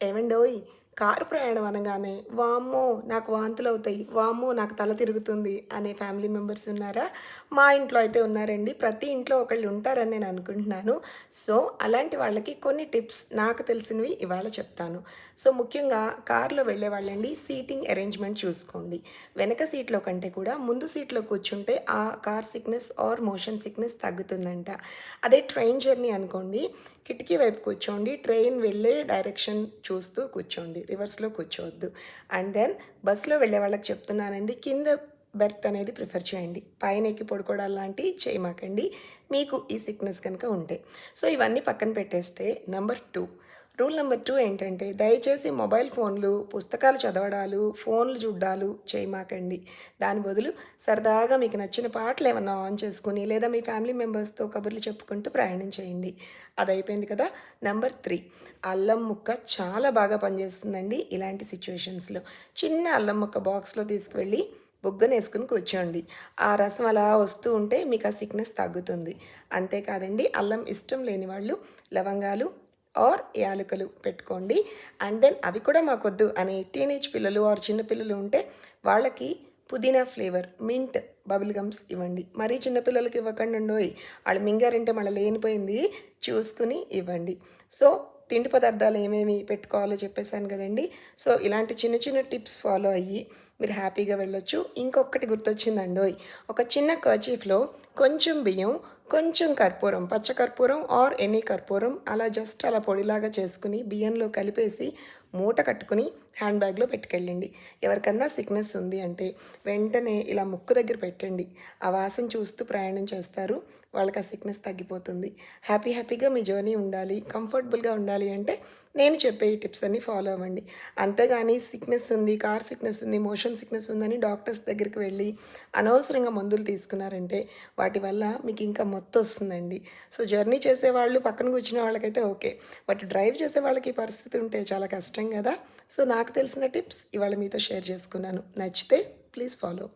ఏవండోయ్! Car ప్రయాణం అనగానే వామ్మో! నాకు వాంతులవుతాయి. వామ్మో! నాకు తల తిరుగుతుంది అనే ఫ్యామిలీ మెంబర్స్ ఉన్నారా? మా ఇంట్లో అయితే ఉన్నారండి. ప్రతి ఇంట్లో ఒకళ్ళు ఉంటారని నేను అనుకుంటున్నాను. సో, అలాంటి వాళ్ళకి కొన్ని టిప్స్ నాకు తెలిసినవి ఇవాళ చెప్తాను. సో, ముఖ్యంగా కారులో వెళ్ళేవాళ్ళండి సీటింగ్ అరేంజ్‌మెంట్ చూసుకోండి. వెనక సీట్‌లో కంటే కూడా ముందు సీట్‌లో కూర్చుంటే ఆ car sickness or motion sickness తగ్గుతుందంట. అదే ట్రైన్ జర్నీ అనుకోండి కిటికీ వైపు కూర్చోండి. ట్రైన్ వెళ్ళే డైరెక్షన్ చూస్తూ కూర్చోండి. రివర్స్‌లో కూర్చోవద్దు. అండ్ దెన్ బస్‌లో వెళ్ళే వాళ్ళకి చెప్తున్నానండి. కింద బెర్త్ అనేది ప్రిఫర్ చేయండి. పైన ఎక్కి పడుకోవడాలు లాంటివి చేయమాకండి. మీకు ఈ సిక్‌నెస్ కనుక ఉంటే. సో, ఇవన్నీ పక్కన పెట్టేస్తే నంబర్ 2 రూల్ నంబర్ 2 ఏంటంటే దయచేసి మొబైల్ ఫోన్లు, పుస్తకాలు చదవడాలు, ఫోన్లు చూడ్డాలు చేయమాకండి. దాని బదులు సరదాగా మీకు నచ్చిన పాటలేమన్నా ఆన్ చేసుకొని లేదా మీ ఫ్యామిలీ మెంబర్స్‌తో కబుర్లు చెప్పుకుంటూ ప్రయాణం చేయండి. అదయిపోయింది కదా! నంబర్ 3 అల్లం ముక్క చాలా బాగా పనిచేస్తుందండి ఇలాంటి సిట్యుయేషన్స్‌లో. చిన్న అల్లం ముక్క బాక్స్‌లో తీసుకువెళ్ళి బుగ్గనేసుకొని కూర్చోండి. ఆ రసం అలా వస్తూ ఉంటే మీకు ఆ సిక్‌నెస్ తగ్గుతుంది. అంతేకాదండి అల్లం ఇష్టం లేని వాళ్ళు లవంగాలు ఆర్ యాలకులు పెట్టుకోండి. అండ్ దెన్ అవి కూడా మాకొద్దు అనే టీనేజ్ పిల్లలు ఆర్ చిన్న పిల్లలు ఉంటే వాళ్ళకి పుదీనా ఫ్లేవర్, మింట్ బబుల్ గమ్స్ ఇవ్వండి. మరీ చిన్న పిల్లలకి ఇవ్వకండండోయ్! వాళ్ళు మింగారంటే మళ్ళీ లేనిపోయింది చూసుకుని ఇవ్వండి. సో, తిండి పదార్థాలు ఏమేమి పెట్టుకోవాలో చెప్పేసాను కదండీ! సో, ఇలాంటి చిన్న చిన్న టిప్స్ ఫాలో అయ్యి మీరు హ్యాపీగా వెళ్ళొచ్చు. ఇంకొకటి గుర్తొచ్చిందండోయ్! ఒక చిన్న కర్చీఫ్‌లో కొంచెం బియ్యం, కొంచెం కర్పూరం, పచ్చ కర్పూరం ఆర్ ఎనీ కర్పూరం అలా జస్ట్ అలా పొడిలాగా చేసుకుని బియ్యంలో కలిపేసి మూట కట్టుకుని హ్యాండ్ బ్యాగ్‌లో పెట్టుకెళ్ళండి. ఎవరికన్నా సిక్‌నెస్ ఉంది అంటే వెంటనే ఇలా ముక్కు దగ్గర పెట్టండి. ఆ వాసన చూస్తూ ప్రయాణం చేస్తారు. వాళ్ళకి ఆ సిక్‌నెస్ తగ్గిపోతుంది. హ్యాపీగా మీ జర్నీ ఉండాలి, కంఫర్టబుల్‌గా ఉండాలి అంటే నేను చెప్పే ఈ టిప్స్ అన్నీ ఫాలో అవ్వండి. అంతేగాని సిక్‌నెస్ ఉంది, కార్ సిక్‌నెస్ ఉంది, మోషన్ సిక్‌నెస్ ఉందని డాక్టర్స్ దగ్గరికి వెళ్ళి అనవసరంగా మందులు తీసుకున్నారంటే వాటి వల్ల మీకు ఇంకా మొత్తొస్తుందండి. సో, జర్నీ చేసేవాళ్ళు పక్కన కూర్చున్న వాళ్ళకైతే ఓకే. బట్ డ్రైవ్ చేసే వాళ్ళకి ఈ పరిస్థితి ఉంటే చాలా కష్టం గదా! సో, నాకు తెలిసిన టిప్స్ ఇవాళ మీతో షేర్ చేసుకున్నాను. నచ్చితే ప్లీజ్ ఫాలో.